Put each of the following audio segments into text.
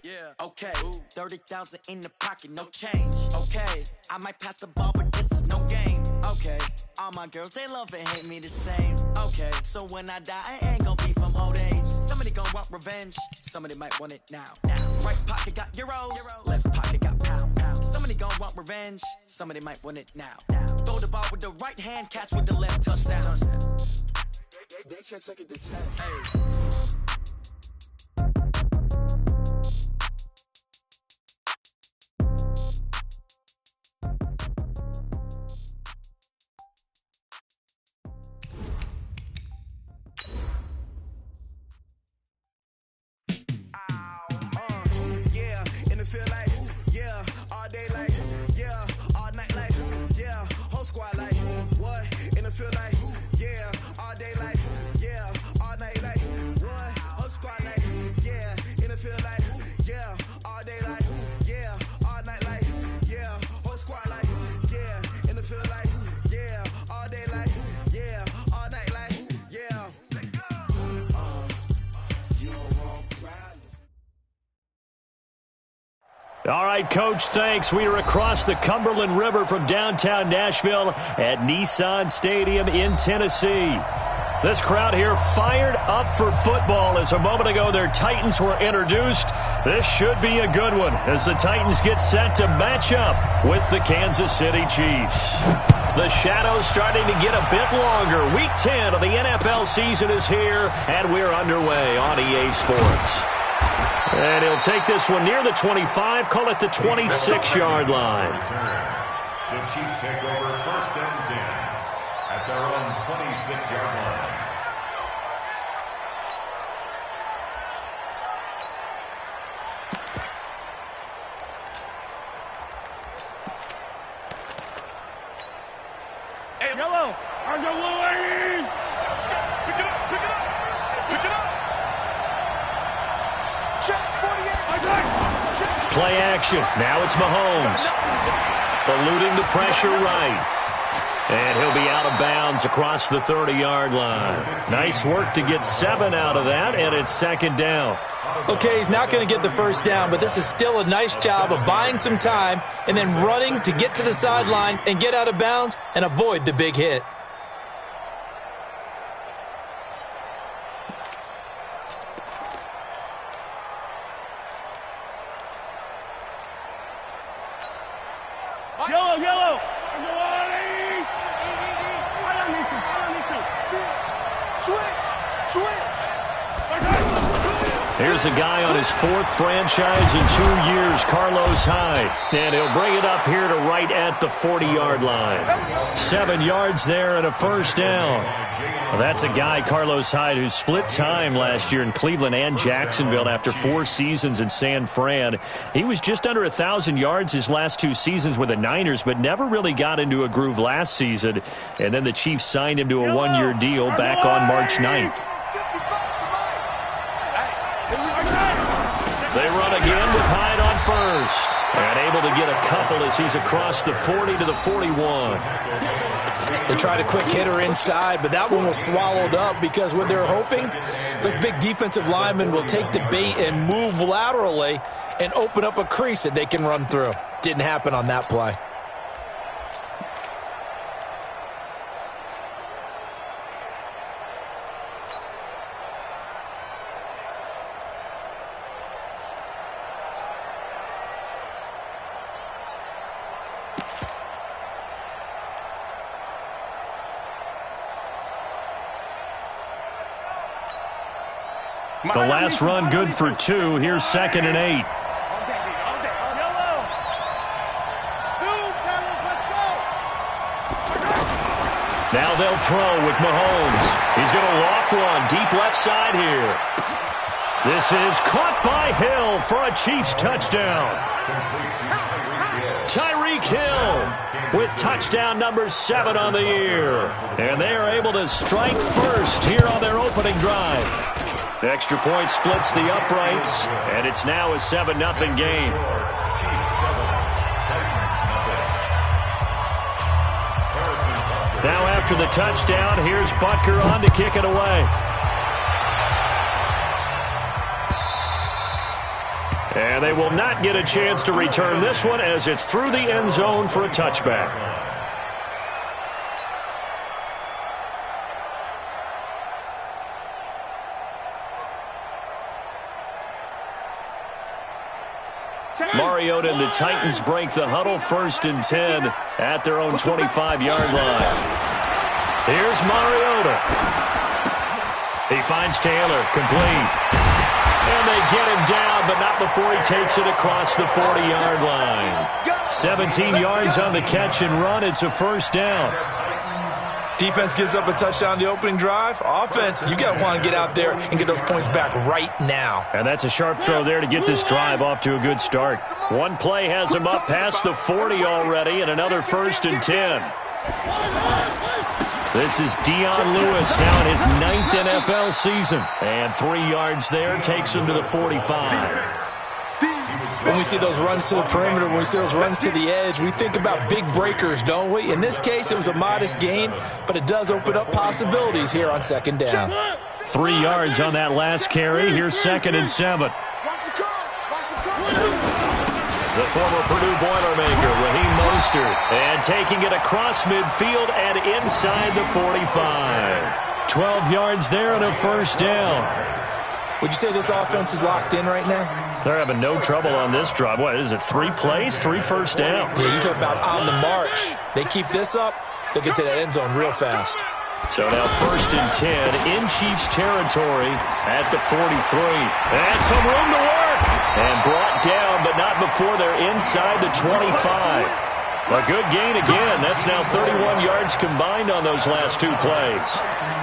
Yeah, okay. 30,000 in the pocket, no change. Okay, I might pass the ball, but this is no game. Okay, all my girls, they love and hate me the same. Okay, so when I die, I ain't gonna be from old age. Somebody gonna want revenge, somebody might want it now. Right pocket got euros, left pocket got pounds. Somebody gonna want revenge, somebody might want it now. Throw the ball with the right hand, catch with the left, touchdown. They can't take it to 10. Hey. All right, Coach, thanks. We are across the Cumberland River from downtown Nashville at Nissan Stadium in Tennessee. This crowd here fired up for football as a moment ago their Titans were introduced. This should be a good one as the Titans get set to match up with the Kansas City Chiefs. The shadows starting to get a bit longer. Week 10 of the NFL season is here, and we're underway on EA Sports. And he'll take this one near the 25, call it the 26-yard line. The Chiefs take over 1st and 10 at their own 26-yard line. Hey, yellow, on the line! Pick it up, pick it up, pick it up! Play action. Now it's Mahomes. Eluding the pressure right. And he'll be out of bounds across the 30-yard line. Nice work to get 7 out of that, and it's 2nd down. Okay, he's not going to get the 1st down, but this is still a nice job of buying some time and then running to get to the sideline and get out of bounds and avoid the big hit. Yellow! Switch! Here's a guy on his 4th franchise in 2 years, Carlos Hyde. And he'll bring it up here to right at the 40-yard line. 7 yards there and a 1st down. Well, that's a guy, Carlos Hyde, who split time last year in Cleveland and Jacksonville after 4 seasons in San Fran. He was just under 1,000 yards his last 2 seasons with the Niners, but never really got into a groove last season. And then the Chiefs signed him to a 1-year deal back on March 9th. They run again with Hyde on 1st. And able to get a couple as he's across the 40 to the 41. They tried a quick hitter inside, but that one was swallowed up because what they're hoping, this big defensive lineman will take the bait and move laterally and open up a crease that they can run through. Didn't happen on that play. The last run good for 2. Here's 2nd and 8. Now they'll throw with Mahomes. He's going to loft one deep left side here. This is caught by Hill for a Chiefs touchdown. Tyreek Hill with touchdown number 7 on the year. And they are able to strike first here on their opening drive. The extra point splits the uprights, and it's now a 7-0 game. Now after the touchdown, here's Butker on to kick it away. And And they will not get a chance to return this one as it's through the end zone for a touchback. Mariota and the Titans break the huddle, 1st and 10 at their own 25-yard line. Here's Mariota. He finds Taylor, complete. And they get him down, but not before he takes it across the 40-yard line. 17 yards on the catch and run. It's a 1st down. Defense gives up a touchdown on the opening drive. Offense, you got to want to get out there and get those points back right now. And that's a sharp throw there to get this drive off to a good start. One play has him up past the 40 already, and another 1st and 10. This is Dion Lewis now in his 9th NFL season. And 3 yards there takes him to the 45. When we see those runs to the perimeter, when we see those runs to the edge, we think about big breakers, don't we? In this case, it was a modest gain, but it does open up possibilities here on 2nd down. 3 yards on that last carry. Here's 2nd and 7. The former Purdue Boilermaker, Raheem Mostert, and taking it across midfield and inside the 45. 12 yards there and a 1st down. Would you say this offense is locked in right now? They're having no trouble on this drive. What is it, 3 plays, 3 1st downs? Yeah, you talk about on the march. They keep this up, they'll get to that end zone real fast. So now 1st and 10 in Chiefs territory at the 43. And some room to work. And brought down, but not before they're inside the 25. A good gain again. That's now 31 yards combined on those last 2 plays.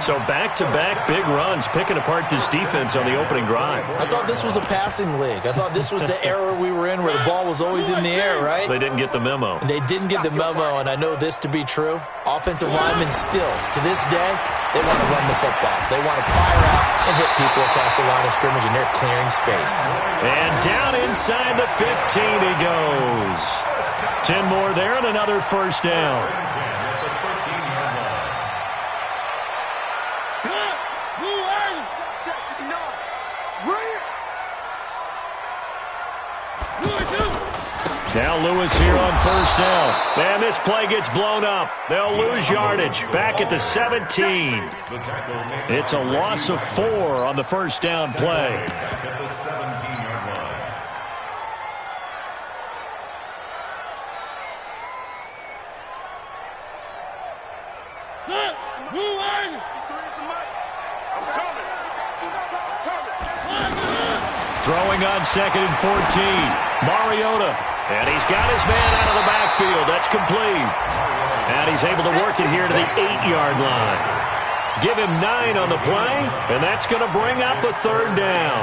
So back-to-back big runs, picking apart this defense on the opening drive. I thought this was a passing league. I thought this was the era we were in where the ball was always in the air, right? They didn't get the memo. They didn't get the memo, and I know this to be true. Offensive linemen still, to this day, they want to run the football. They want to fire out and hit people across the line of scrimmage, and they're clearing space. And down inside the 15 he goes. 10 more there and another 1st down. Now Lewis here on 1st down. And this play gets blown up. They'll lose yardage. Back at the 17. It's a loss of 4 on the 1st down play. Throwing on 2nd and 14. Mariota. And he's got his man out of the backfield. That's complete. And he's able to work it here to the 8-yard line. Give him 9 on the play, and that's going to bring up a 3rd down.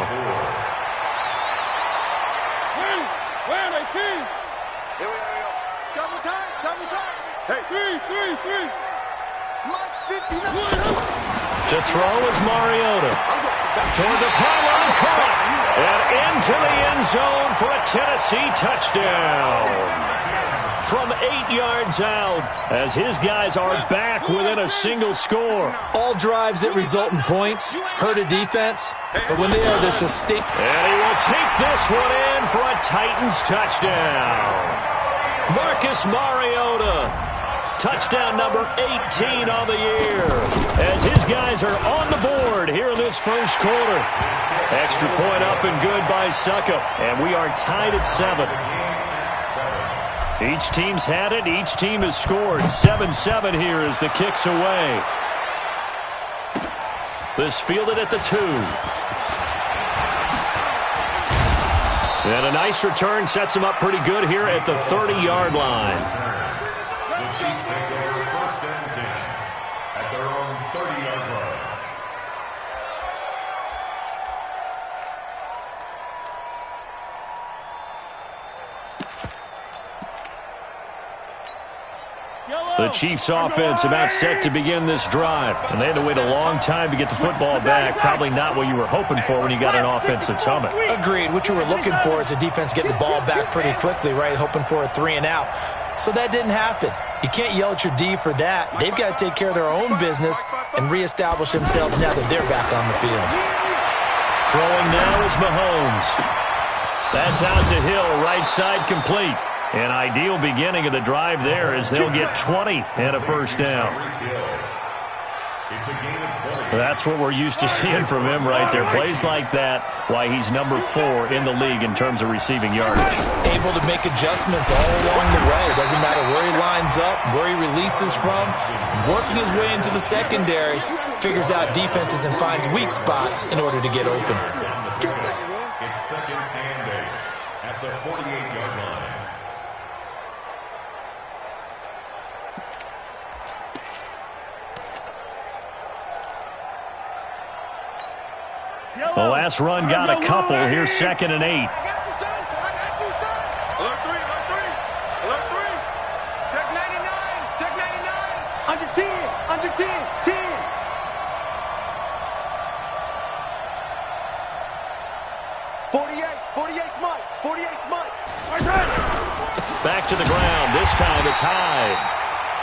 Here we go. Double time. Hey. 3. Mike 59. To throw is Mariota. Toward the pylon, caught. And into the end zone for a Tennessee touchdown. From 8 yards out, as his guys are back within a single score. All drives that result in points hurt a defense, but when they are this sustained... And he will take this one in for a Titans touchdown. Marcus Mariota. Touchdown number 18 on the year, as his guys are on the board here in this 1st quarter. Extra point up and good by Suckup, and we are tied at 7. Each team's had it. Each team has scored. 7-7 here as the kick's away. This fielded at the 2. And a nice return sets him up pretty good here at the 30-yard line. The Chiefs offense about set to begin this drive. And they had to wait a long time to get the football back. Probably not what you were hoping for when you got an offense that's humming. Agreed. What you were looking for is the defense getting the ball back pretty quickly, right? Hoping for a 3 and out. So that didn't happen. You can't yell at your D for that. They've got to take care of their own business and reestablish themselves now that they're back on the field. Throwing now is Mahomes. That's out to Hill, right side complete. An ideal beginning of the drive there as they'll get 20 and a first down. That's what we're used to seeing from him right there. Plays like that, why he's number 4 in the league in terms of receiving yardage. Able to make adjustments all along the way. Doesn't matter where he lines up, where he releases from. Working his way into the secondary, figures out defenses and finds weak spots in order to get open. It's second and 8 at the 48-yard line. The last run got a couple. Here's second and 8. I got you, son. Alert 3, alert 3. Alert 3. Check 99, check 99. Under 10, under 10, 10. 48's Mike, 48's Mike. Back to the ground. This time it's high.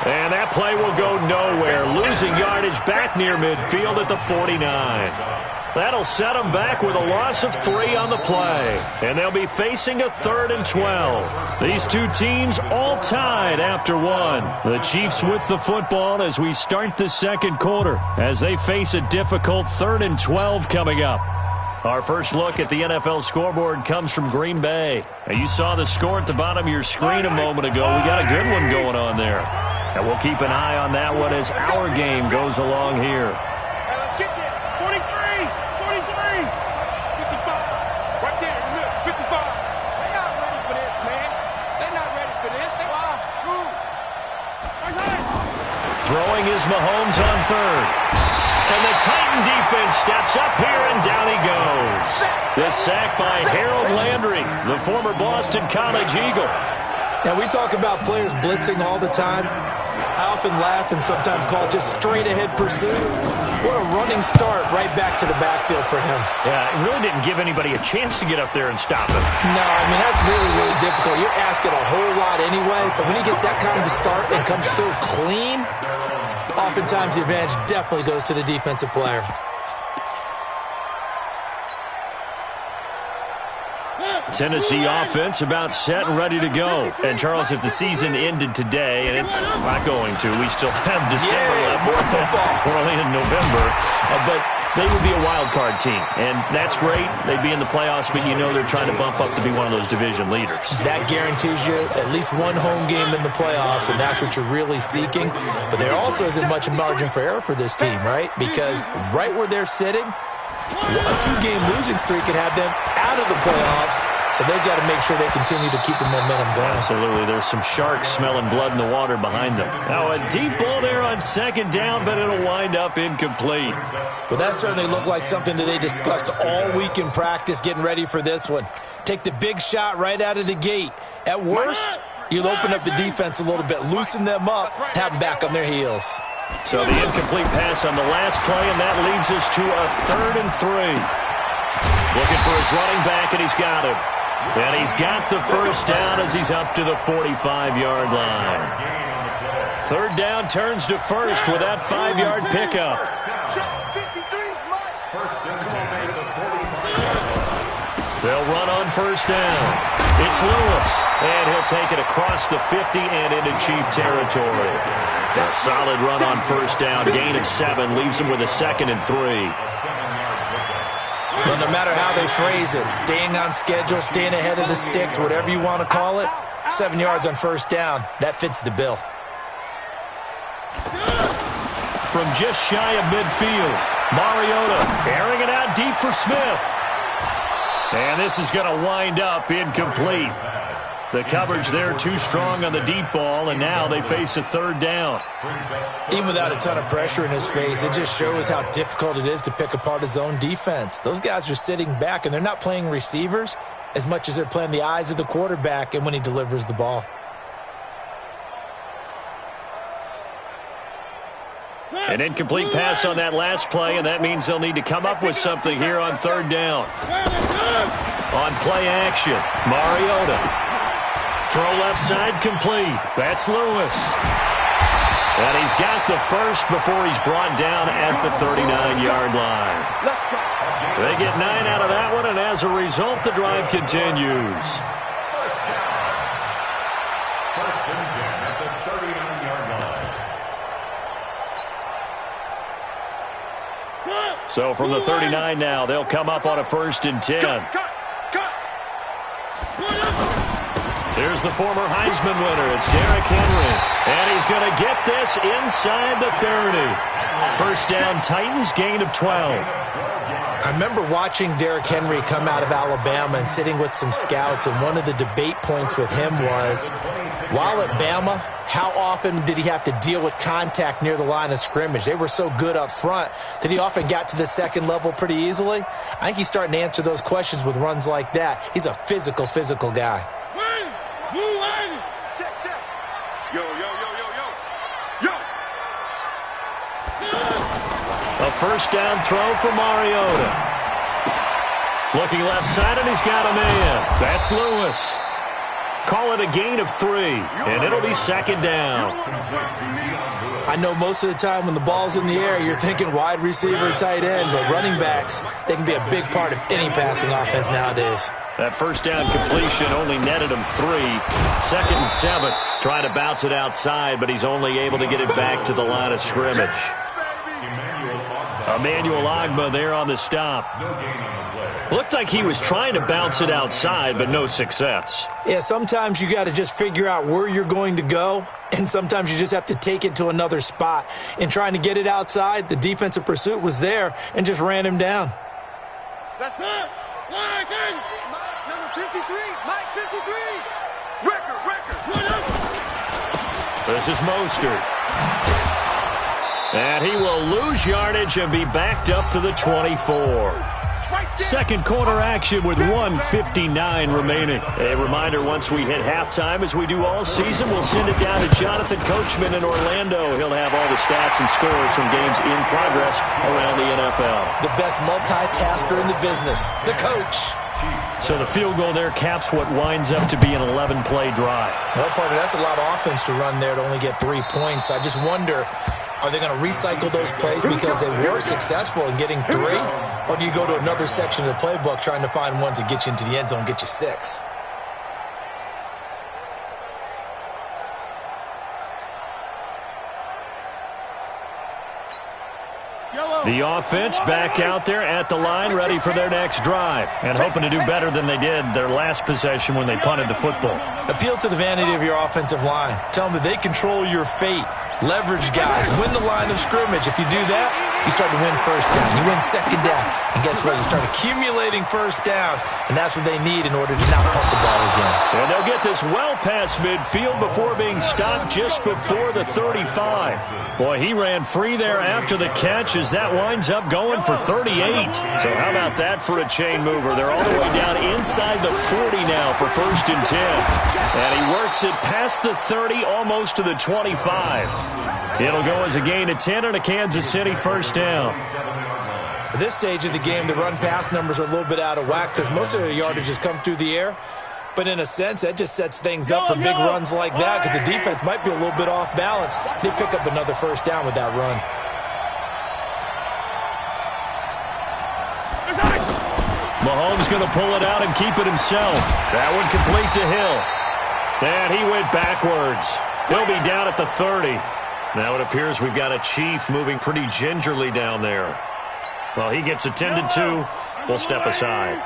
And that play will go nowhere. Losing yardage back near midfield at the 49. That'll set them back with a loss of 3 on the play. And they'll be facing a 3rd and 12. These two teams all tied after 1. The Chiefs with the football as we start the second quarter as they face a difficult 3rd and 12 coming up. Our first look at the NFL scoreboard comes from Green Bay. Now, you saw the score at the bottom of your screen a moment ago. We got a good one going on there. And we'll keep an eye on that one as our game goes along here. Hey, let's get there. 43, 43. 55. Right there in the middle, 55. They're not ready for this, man. They're not ready for this. They are. Throwing is Mahomes on 3rd. And the Titan defense steps up here, and down he goes. This sack by Harold Landry, the former Boston College Eagle. Now, we talk about players blitzing all the time. I often laugh and sometimes call it just straight-ahead pursuit. What a running start right back to the backfield for him. Yeah, it really didn't give anybody a chance to get up there and stop him. No, I mean, that's really, really difficult. You're asking a whole lot anyway, but when he gets that kind of a start and comes through clean, oftentimes the advantage definitely goes to the defensive player. Tennessee offense about set and ready to go. And, Charles, if the season ended today, and it's not going to, we still have December left. We're only in November. But they would be a wild card team, and that's great. They'd be in the playoffs, but you know they're trying to bump up to be one of those division leaders. That guarantees you at least one home game in the playoffs, and that's what you're really seeking. But there also isn't much margin for error for this team, right? Because right where they're sitting, a 2-game losing streak could have them out of the playoffs, so they've got to make sure they continue to keep the momentum going. Absolutely. There's some sharks smelling blood in the water behind them. Now, a deep ball there on 2nd down, but it'll wind up incomplete. Well, that certainly looked like something that they discussed all week in practice getting ready for this one. Take the big shot right out of the gate. At worst, you'll open up the defense a little bit, loosen them up, have them back on their heels. So the incomplete pass on the last play, and that leads us to a 3rd and 3. Looking for his running back, and he's got him. And he's got the first down as he's up to the 45-yard line. 3rd down turns to 1st with that 5-yard pickup. They'll run on 1st down. It's Lewis, and he'll take it across the 50 and into Chief territory. A solid run on 1st down, gain of 7, leaves him with a 2nd and 3. Well, no matter how they phrase it, staying on schedule, staying ahead of the sticks, whatever you want to call it, 7 yards on 1st down, that fits the bill. From just shy of midfield, Mariota airing it out deep for Smith. And this is going to wind up incomplete. The coverage there too strong on the deep ball, and now they face a 3rd down. Even without a ton of pressure in his face, it just shows how difficult it is to pick apart his own defense. Those guys are sitting back, and they're not playing receivers as much as they're playing the eyes of the quarterback and when he delivers the ball. An incomplete pass on that last play, and that means they'll need to come up with something here on 3rd down. On play action, Mariota. Throw left side complete. That's Lewis. And he's got the first before he's brought down at the 39-yard line. They get 9 out of that one, and as a result, the drive continues. First and 10 at the 39-yard line. So from the 39 now, they'll come up on a 1st and 10. Here's the former Heisman winner. It's Derrick Henry. And he's going to get this inside the 30. First down, Titans, gain of 12. I remember watching Derrick Henry come out of Alabama and sitting with some scouts, and one of the debate points with him was, while at Bama, how often did he have to deal with contact near the line of scrimmage? They were so good up front that he often got to the second level pretty easily. I think he's starting to answer those questions with runs like that. He's a physical guy. A first down throw for Mariota. Looking left side, and he's got a man. That's Lewis. Call it a gain of 3, and it'll be second down. I know most of the time when the ball's in the air, you're thinking wide receiver, tight end, but running backs, they can be a big part of any passing offense nowadays. That first down completion only netted him 3. 2nd and 7. Trying to bounce it outside, but he's only able to get it back to the line of scrimmage. Emmanuel Ogbah there on the stop. Looked like he was trying to bounce it outside, but no success. Yeah, sometimes you got to just figure out where you're going to go, and sometimes you just have to take it to another spot. In trying to get it outside, the defensive pursuit was there and just ran him down. That's good. Number 53, Mike 53. Record. This is Mostert. And he will lose yardage and be backed up to the 24. Second quarter action with 1:59 remaining. A reminder, once we hit halftime, as we do all season, we'll send it down to Jonathan Coachman in Orlando. He'll have all the stats and scores from games in progress around the NFL. The best multitasker in the business, the coach. So the field goal there caps what winds up to be an 11-play drive. Well, partner, that's a lot of offense to run there to only get 3 points. I just wonder, are they going to recycle those plays because they were successful in getting 3? Or do you go to another section of the playbook trying to find ones that get you into the end zone and get you 6? The offense back out there at the line, ready for their next drive, and hoping to do better than they did their last possession when they punted the football. Appeal to the vanity of your offensive line. Tell them that they control your fate. Leverage guys. Win the line of scrimmage. If you do that, you start to win first down. You win second down. And guess what? You start accumulating first downs. And that's what they need in order to not pump the ball again. And they'll get this well past midfield before being stopped just before the 35. Boy, he ran free there after the catch as that winds up going for 38. So how about that for a chain mover? They're all the way down inside the 40 now for 1st and 10. And he works it past the 30, almost to the 25. It'll go as a gain of 10 and a Kansas City first down. At this stage of the game, the run-pass numbers are a little bit out of whack because most of the yardage has come through the air. But in a sense, that just sets things up for big runs like that because the defense might be a little bit off balance. They pick up another first down with that run. Mahomes going to pull it out and keep it himself. That one complete to Hill. And he went backwards. He'll be down at the 30. Now it appears we've got a Chief moving pretty gingerly down there. Well, he gets attended to. We'll step aside.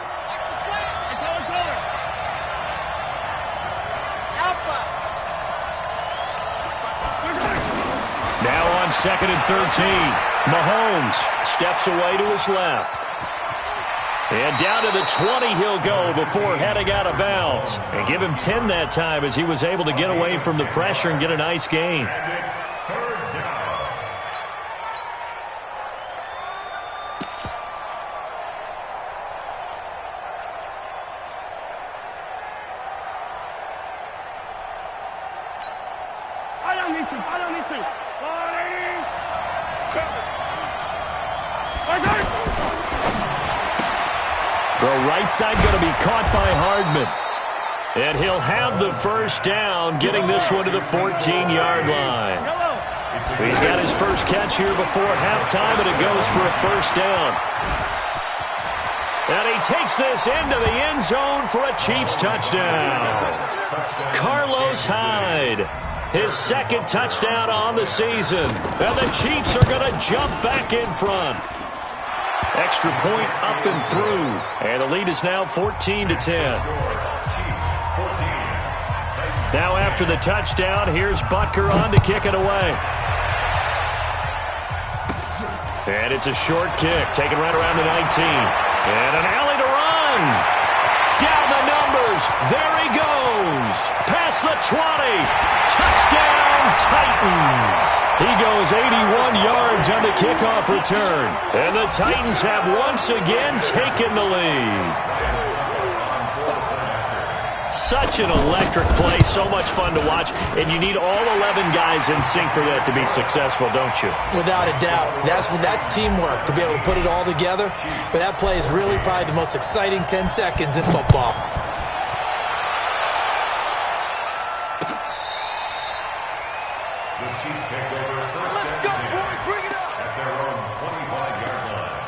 Now on 2nd and 13. Mahomes steps away to his left. And down to the 20 he'll go before heading out of bounds. And give him 10 that time as he was able to get away from the pressure and get a nice gain. Throw right side going to be caught by Hardman. And he'll have the first down, getting this one to the 14-yard line. He's got his first catch here before halftime, and it goes for a first down. And he takes this into the end zone for a Chiefs touchdown. Carlos Hyde, his second touchdown on the season. And the Chiefs are going to jump back in front. Extra point up and through. And the lead is now 14-10. Now after the touchdown, here's Butker on to kick it away. And it's a short kick, taken right around the 19. And an alley to run. Down the numbers. There he goes. Past the 20. Touchdown, Titans. He goes 81 yards on the kickoff return. And the Titans have once again taken the lead. Such an electric play, so much fun to watch, and you need all 11 guys in sync for that to be successful, don't you? Without a doubt. That's teamwork, to be able to put it all together. But that play is really probably the most exciting 10 seconds in football. The Chiefs take over first and 10 at their own 25-yard line.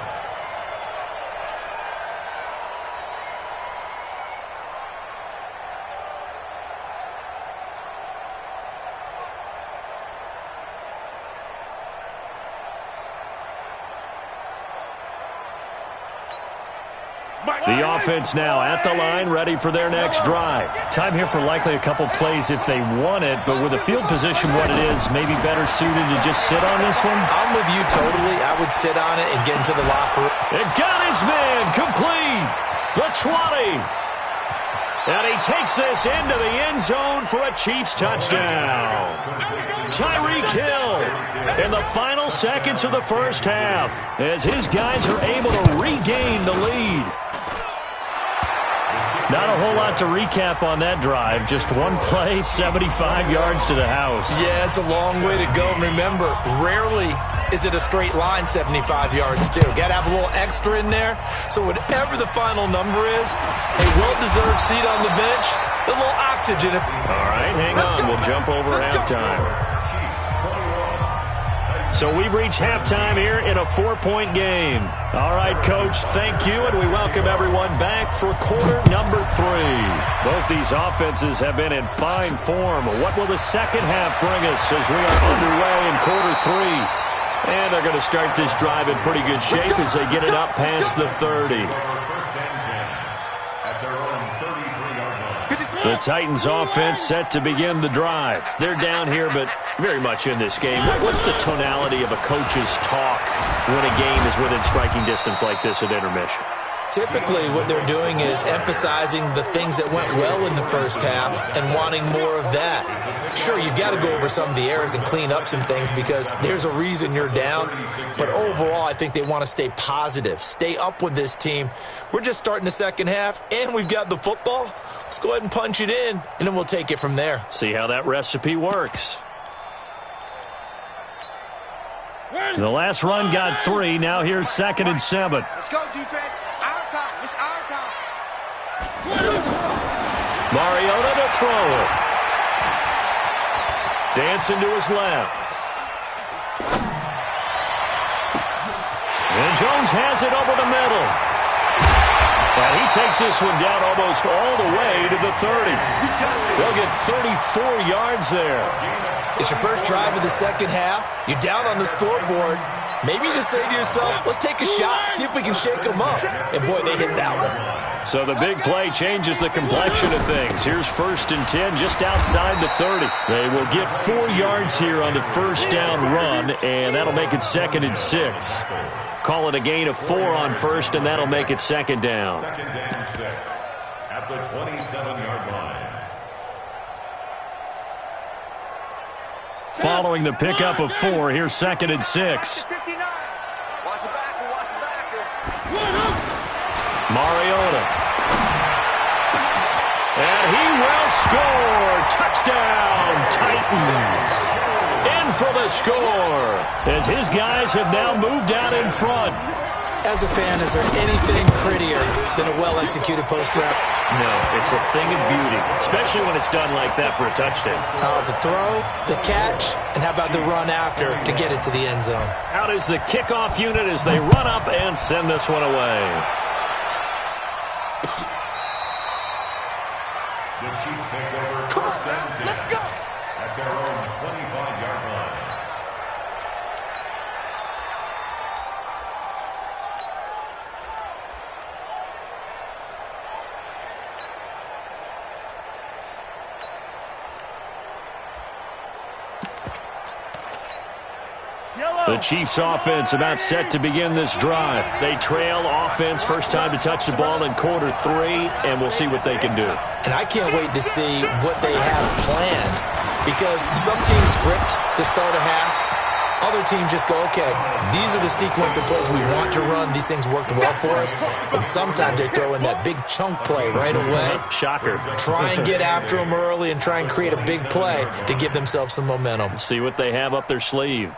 The offense now at the line, ready for their next drive. Time here for likely a couple plays if they want it, but with the field position what it is, maybe better suited to just sit on this one? I'm with you totally. I would sit on it and get into the locker room. It got his man complete. The 20. And he takes this into the end zone for a Chiefs touchdown. Tyreek Hill in the final seconds of the first half as his guys are able to regain the lead. Not a whole lot to recap on that drive. Just one play, 75 yards to the house. Yeah, it's a long way to go. Remember, rarely is it a straight line 75 yards, too. Got to have a little extra in there. So whatever the final number is, a well-deserved seat on the bench, a little oxygen. All right, hang on. We'll jump over halftime. So we've reached halftime here in a 4-point game. All right, Coach, thank you, and we welcome everyone back for quarter number 3. Both these offenses have been in fine form. What will the second half bring us as we are underway in quarter 3? And they're going to start this drive in pretty good shape as they get it up past the 30. The Titans offense set to begin the drive. They're down here, but very much in this game. What's the tonality of a coach's talk when a game is within striking distance like this at intermission? Typically, what they're doing is emphasizing the things that went well in the first half and wanting more of that. Sure, you've got to go over some of the errors and clean up some things because there's a reason you're down. But overall, I think they want to stay positive, stay up with this team. We're just starting the second half, and we've got the football. Let's go ahead and punch it in, and then we'll take it from there. See how that recipe works. The last run got 3. Now here's 2nd and 7. Let's go, defense. Our time. It's our time. Mariota to throw it. Dancing to his left. And Jones has it over the middle. And he takes this one down almost all the way to the 30. They'll get 34 yards there. It's your first drive of the second half. You're down on the scoreboard. Maybe you just say to yourself, let's take a shot, see if we can shake them up. And, boy, they hit that one. So the big play changes the complexion of things. Here's 1st and 10 just outside the 30. They will get 4 yards here on the first down run, and that'll make it 2nd and 6. Call it a gain of 4 on first, and that'll make it 2nd down. 2nd and 6 at the 27-yard line. Following the pickup of 4, here's 2nd and 6. Mariota. And he will score. Touchdown, Titans. In for the score as his guys have now moved out in front. As a fan, is there anything prettier than a well-executed post route? No, it's a thing of beauty, especially when it's done like that for a touchdown. The throw, the catch, and how about the run after to get it to the end zone? Out is the kickoff unit as they run up and send this one away. The Chiefs take over first down 10 at their own 25-yard line. The Chiefs offense about set to begin this drive. They trail offense, first time to touch the ball in quarter 3, and we'll see what they can do. And I can't wait to see what they have planned, because some teams script to start a half. Other teams just go, okay, these are the sequence of plays we want to run. These things worked well for us. And sometimes they throw in that big chunk play right away. Shocker. Try and get after them early and try and create a big play to give themselves some momentum. See what they have up their sleeve.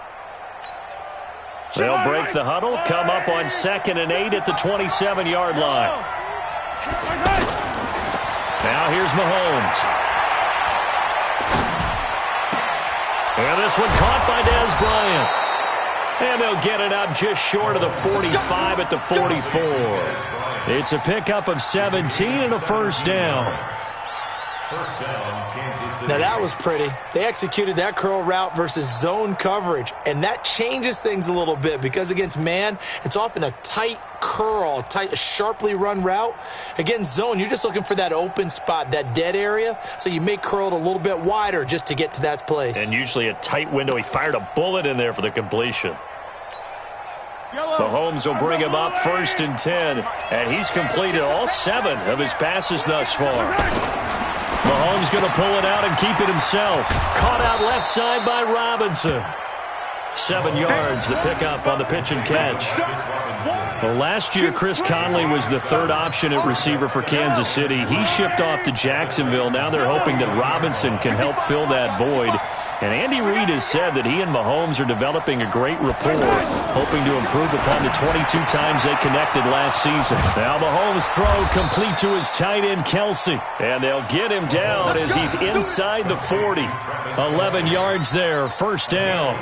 They'll break the huddle, come up on 2nd and 8 at the 27-yard line. Now here's Mahomes. And this one caught by Dez Bryant. And they'll get it up just short of the 45 at the 44. It's a pickup of 17 and a first down. First down, Kansas City. Now that was pretty. They executed that curl route versus zone coverage, and that changes things a little bit because against man, it's often a tight curl, tight, sharply run route. Against zone, you're just looking for that open spot, that dead area, so you may curl it a little bit wider just to get to that place. And usually a tight window. He fired a bullet in there for the completion. Mahomes will bring him up 1st and 10, and he's completed all 7 of his passes thus far. Mahomes going to pull it out and keep it himself. Caught out left side by Robinson. 7 yards, the pickup on the pitch and catch. Well, last year, Chris Conley was the 3rd option at receiver for Kansas City. He shipped off to Jacksonville. Now they're hoping that Robinson can help fill that void. And Andy Reid has said that he and Mahomes are developing a great rapport, hoping to improve upon the 22 times they connected last season. Now Mahomes' throw complete to his tight end, Kelsey. And they'll get him down as he's inside the 40. 11 yards there, first down.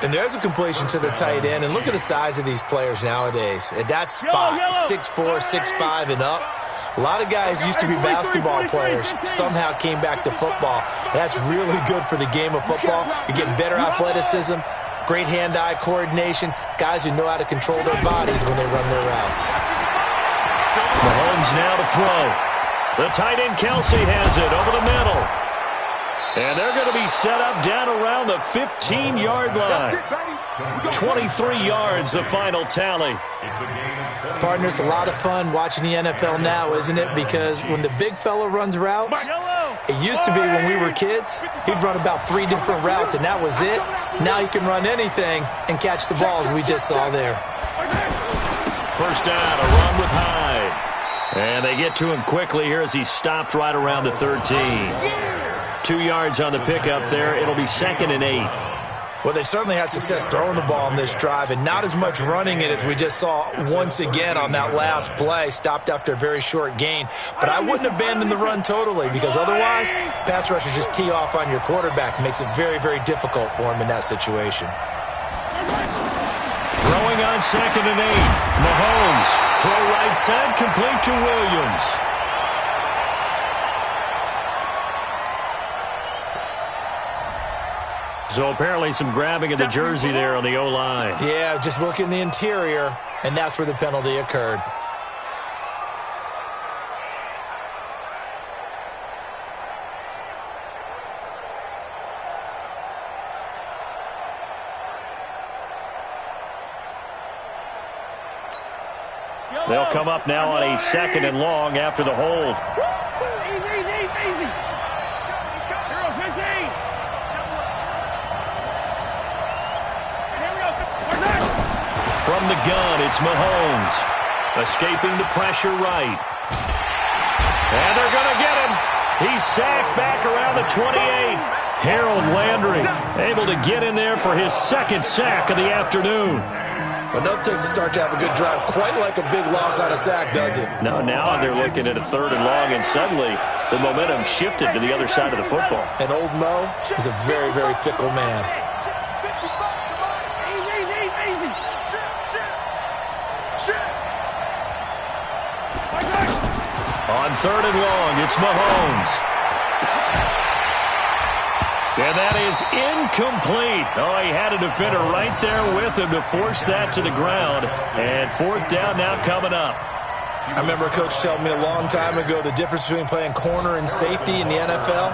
And there's a completion to the tight end. And look at the size of these players nowadays. At that spot, 6'4", 6'5", and up. A lot of guys used to be basketball players, somehow came back to football. That's really good for the game of football. You're getting better athleticism, great hand-eye coordination, guys who know how to control their bodies when they run their routes. Mahomes now to throw. The tight end Kelsey has it over the middle. And they're going to be set up down around the 15-yard line. 23 yards, the final tally. Partners, a lot of fun watching the NFL now, isn't it? Because when the big fella runs routes, it used to be when we were kids, he'd run about 3 different routes, and that was it. Now he can run anything and catch the balls we just saw there. First down, a run with Hyde. And they get to him quickly here as he stopped right around the 13. 2 yards on the pickup there. It'll be 2nd and 8. Well, they certainly had success throwing the ball in this drive and not as much running it as we just saw once again on that last play, stopped after a very short gain. But I wouldn't abandon the run totally because otherwise, pass rushers just tee off on your quarterback. Makes it very, very difficult for him in that situation. Throwing on 2nd and 8. Mahomes, throw right side, complete to Williams. So apparently some grabbing of the jersey there on the O-line. Yeah, just look in the interior, and that's where the penalty occurred. They'll come up now on a 2nd and long after the hold. From the gun, it's Mahomes. Escaping the pressure right. And they're going to get him. He's sacked back around the 28. Harold Landry able to get in there for his 2nd sack of the afternoon. But nothing takes a start to have a good drive, quite like a big loss on a sack, does it? No, now they're looking at a 3rd and long, and suddenly the momentum shifted to the other side of the football. And old Mo is a very, very fickle man. On 3rd and long, it's Mahomes. And that is incomplete. Oh, he had a defender right there with him to force that to the ground. And 4th down now coming up. I remember a coach telling me a long time ago the difference between playing corner and safety in the NFL.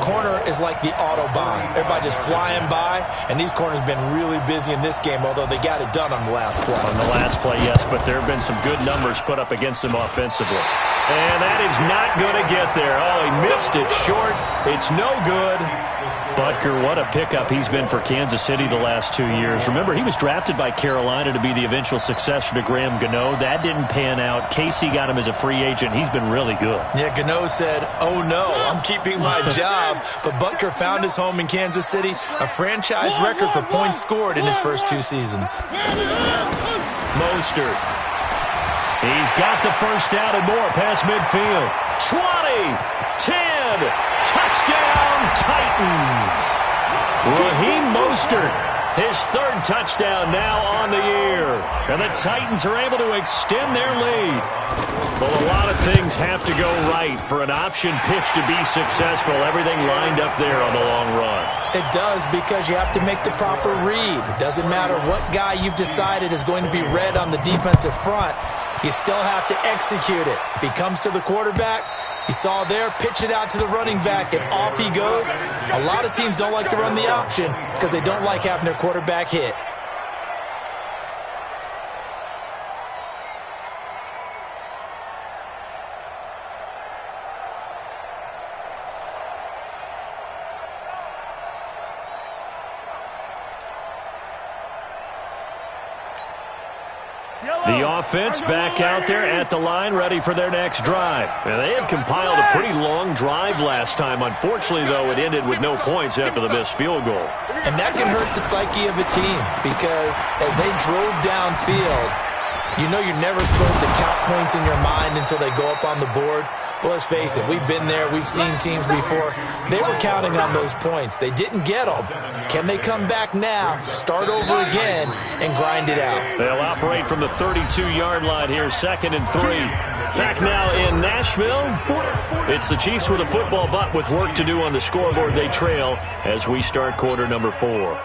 Corner is like the Autobahn. Everybody just flying by, and these corners have been really busy in this game, although they got it done on the last play. On the last play, yes, but there have been some good numbers put up against them offensively. And that is not going to get there. Oh, he missed it short. It's no good. Butker, what a pickup he's been for Kansas City the last 2 years. Remember, he was drafted by Carolina to be the eventual successor to Graham Gano. That didn't pan out. Casey got him as a free agent. He's been really good. Yeah, Gano said, oh no, I'm keeping my job. But Butker found his home in Kansas City, a franchise record for points scored in his first 2 seasons. Mostert. He's got the first down and more past midfield. 20, 10, touchdown Titans. Raheem Mostert, his 3rd touchdown now on the year. And the Titans are able to extend their lead. Well, a lot of things have to go right for an option pitch to be successful. Everything lined up there on the long run. It does, because you have to make the proper read. It doesn't matter what guy you've decided is going to be read on the defensive front. You still have to execute it. If he comes to the quarterback, you saw there, pitch it out to the running back, and off he goes. A lot of teams don't like to run the option because they don't like having their quarterback hit. The offense back out there at the line, ready for their next drive. And they had compiled a pretty long drive last time. Unfortunately, though, it ended with no points after the missed field goal. And that can hurt the psyche of a team, because as they drove downfield, you know you're never supposed to count points in your mind until they go up on the board. But let's face it, we've been there. We've seen teams before. They were counting on those points. They didn't get them. Can they come back now, start over again, and grind it out? They'll operate from the 32-yard line here, 2nd and 3. Back now in Nashville. It's the Chiefs with a football, but with work to do on the scoreboard, they trail as we start quarter number 4.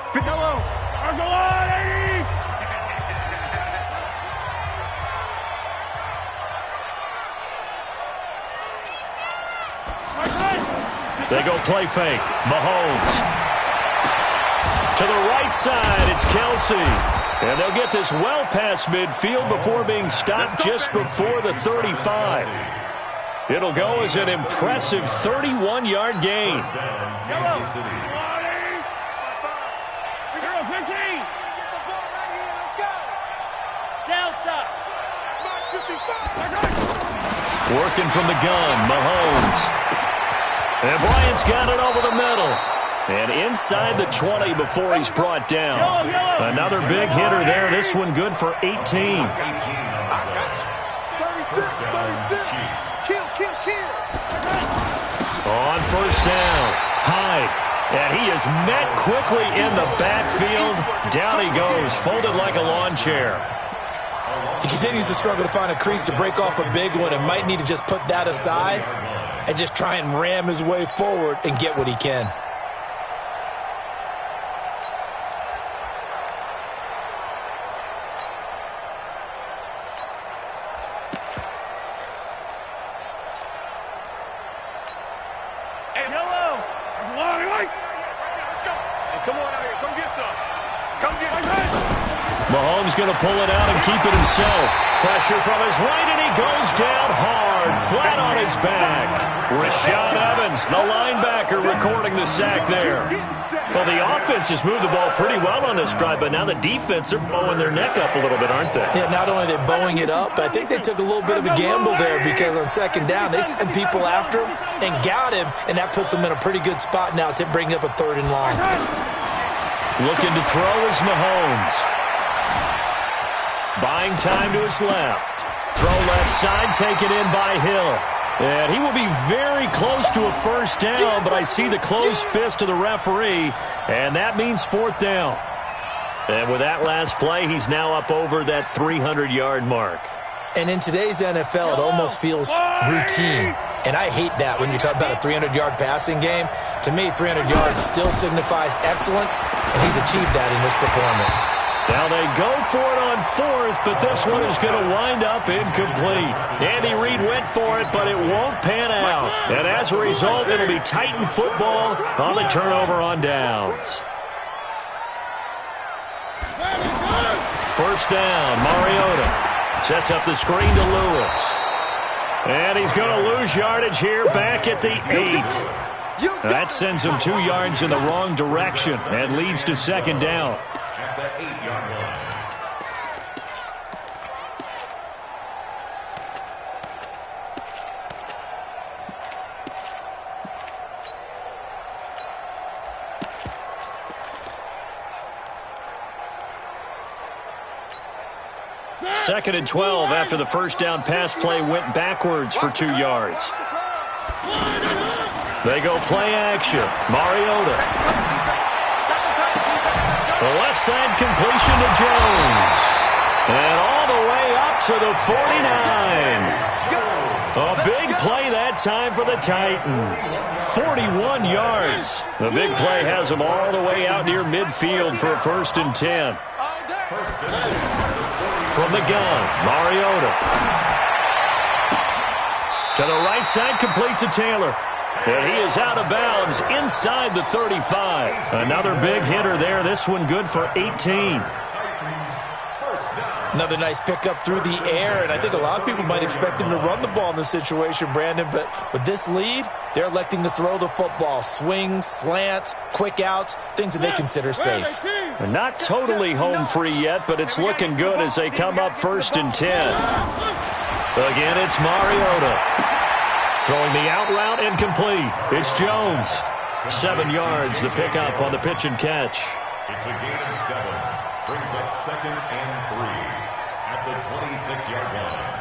They go play fake. Mahomes. To the right side, it's Kelsey. And they'll get this well past midfield before being stopped just before the 35. It'll go as an impressive 31-yard gain. Working from the gun, Mahomes. And Bryant's got it over the middle. And inside the 20 before he's brought down. Another big hitter there. This one good for 18. 36. Kill. On first down, Hyde. And he is met quickly in the backfield. Down he goes, folded like a lawn chair. He continues to struggle to find a crease to break off a big one, and might need to just put that aside and just try and ram his way forward and get what he can. Mahomes going to pull it out and keep it himself. Pressure from his right, and he goes down hard, flat on his back. Rashad Evans, the linebacker, recording the sack there. Well, the offense has moved the ball pretty well on this drive, but now the defense are bowing their neck up a little bit, aren't they? Yeah, not only are they bowing it up, but I think they took a little bit of a gamble there, because on second down, they sent people after him and got him, and that puts them in a pretty good spot now to bring up a 3rd and long. Looking to throw is Mahomes. Buying time to his left. Throw left side, taken in by Hill. And he will be very close to a first down, but I see the closed fist of the referee, and that means fourth down. And with that last play, he's now up over that 300-yard mark. And in today's NFL, it almost feels routine. And I hate that when you talk about a 300-yard passing game. To me, 300 yards still signifies excellence, and he's achieved that in this performance. Now they go for it on fourth, but this one is going to wind up incomplete. Andy Reid went for it, but it won't pan out. And as a result, it'll be Titan football on the turnover on downs. First down, Mariota sets up the screen to Lewis. And he's going to lose yardage here back at the 8. That sends him 2 yards in the wrong direction and leads to second down. At the 8-yard line. Second and 12 after the first down pass play went backwards for 2 yards. They go play action. Mariota. The left side completion to Jones. And all the way up to the 49. A big play that time for the Titans. 41 yards. The big play has them all the way out near midfield for a first and 10. From the gun, Mariota. To the right side, complete to Taylor. And he is out of bounds inside the 35. Another big hitter there. This one good for 18. Another nice pickup through the air, and I think a lot of people might expect him to run the ball in this situation, Brandon, but with this lead, they're electing to throw the football. Swings, slants, quick outs, things that they consider safe. They're not totally home free yet, but it's looking good as they come up first and 10. Again, it's Mariota. Throwing the out route incomplete. It's Jones. 7 yards, the pickup on the pitch and catch. It's a gain of 7. Brings up second and 3 at the 26-yard line.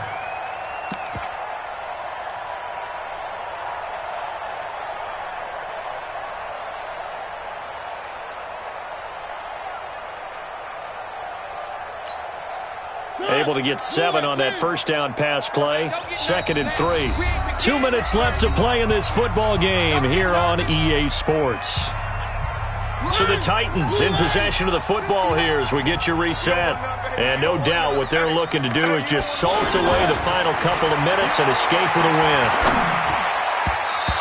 Able to get 7 on that first down pass play. Second and 3. 2 minutes left to play in this football game here on EA Sports. So the Titans in possession of the football here as we get you reset. And no doubt what they're looking to do is just salt away the final couple of minutes and escape with a win.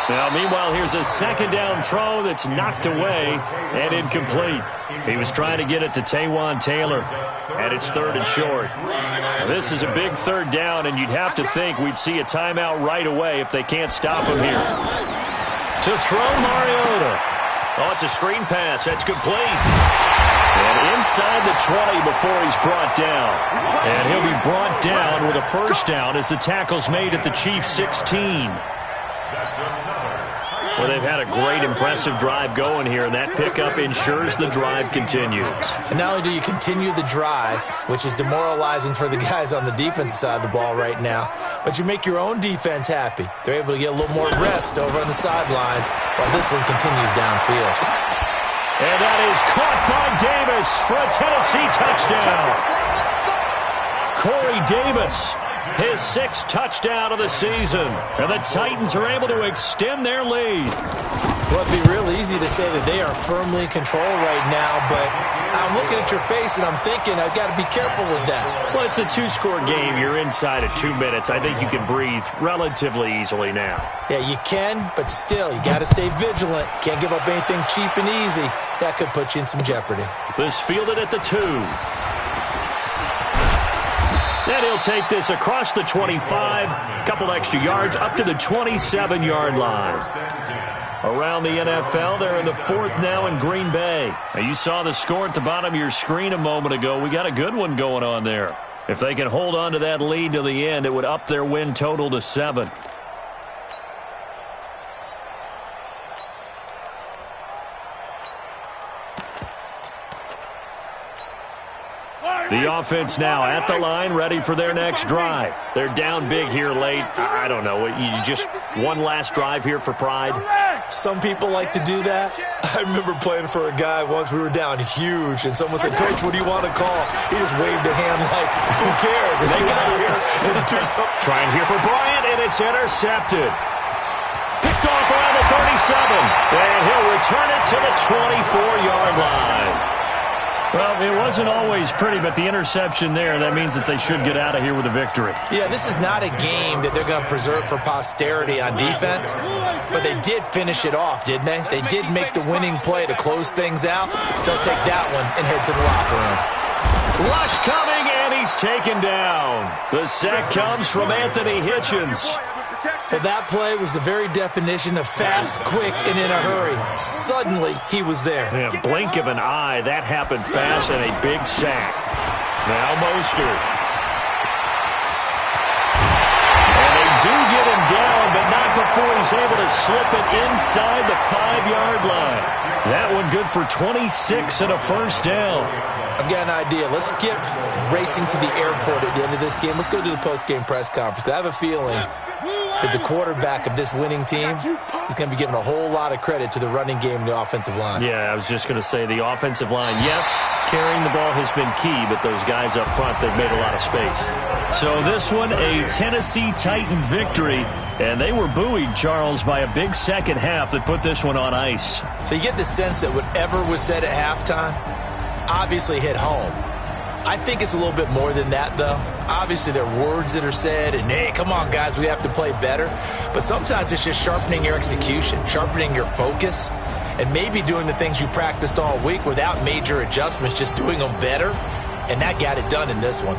Now, meanwhile, here's a second down throw that's knocked away and incomplete. He was trying to get it to Taywan Taylor, and it's third and short. Now, this is a big third down, and you'd have to think we'd see a timeout right away if they can't stop him here. To throw Mariota. Oh, it's a screen pass. That's complete. And inside the 20 before he's brought down. And he'll be brought down with a first down as the tackle's made at the Chiefs' 16. Well, they've had a great, impressive drive going here, and that pickup ensures the drive continues. And not only do you continue the drive, which is demoralizing for the guys on the defensive side of the ball right now, but you make your own defense happy. They're able to get a little more rest over on the sidelines while this one continues downfield. And that is caught by Davis for a Tennessee touchdown. Corey Davis, his 6th touchdown of the season. And the Titans are able to extend their lead. Well, it'd be real easy to say that they are firmly in control right now, but I'm looking at your face and I'm thinking I've got to be careful with that. Well, it's a 2-score game. You're inside of 2 minutes. I think you can breathe relatively easily now. Yeah, you can, but still, you got to stay vigilant. Can't give up anything cheap and easy. That could put you in some jeopardy. This fielded at the 2. Then he'll take this across the 25, couple extra yards up to the 27-yard line. Around the NFL, they're in the 4th now in Green Bay. Now, you saw the score at the bottom of your screen a moment ago. We got a good one going on there. If they can hold on to that lead to the end, it would up their win total to 7. The The offense now at the line, ready for their next drive. They're down big here late. I don't know. You just one last drive here for pride? Some people like to do that. I remember playing for a guy once. We were down huge, and someone said, "Coach, what do you want to call?" He just waved a hand like, who cares? Let's get out of here and do something. Trying here for Bryant, and it's intercepted. Picked off around the 37, and he'll return it to the 24-yard line. Well, it wasn't always pretty, but the interception there, that means that they should get out of here with a victory. Yeah, this is not a game that they're going to preserve for posterity on defense, but they did finish it off, didn't they? They did make the winning play to close things out. They'll take that one and head to the locker room. Rush coming, and he's taken down. The sack comes from Anthony Hitchens. Well, that play was the very definition of fast, quick, and in a hurry. Suddenly, he was there. Yeah, blink of an eye, that happened fast, and a big sack. Now Mostert. And they do get him down, but not before he's able to slip it inside the 5-yard line. That one good for 26 and a first down. I've got an idea. Let's skip racing to the airport at the end of this game. Let's go to the post-game press conference. I have a feeling that the quarterback of this winning team is going to be giving a whole lot of credit to the running game and the offensive line. Yeah, I was just going to say the offensive line, yes, carrying the ball has been key, but those guys up front, they've made a lot of space. So this one, a Tennessee Titan victory, and they were buoyed, Charles, by a big second half that put this one on ice. So you get the sense that whatever was said at halftime obviously hit home. I think it's a little bit more than that, though. Obviously, there are words that are said, and, hey, come on, guys, we have to play better. But sometimes it's just sharpening your execution, sharpening your focus, and maybe doing the things you practiced all week without major adjustments, just doing them better. And that got it done in this one.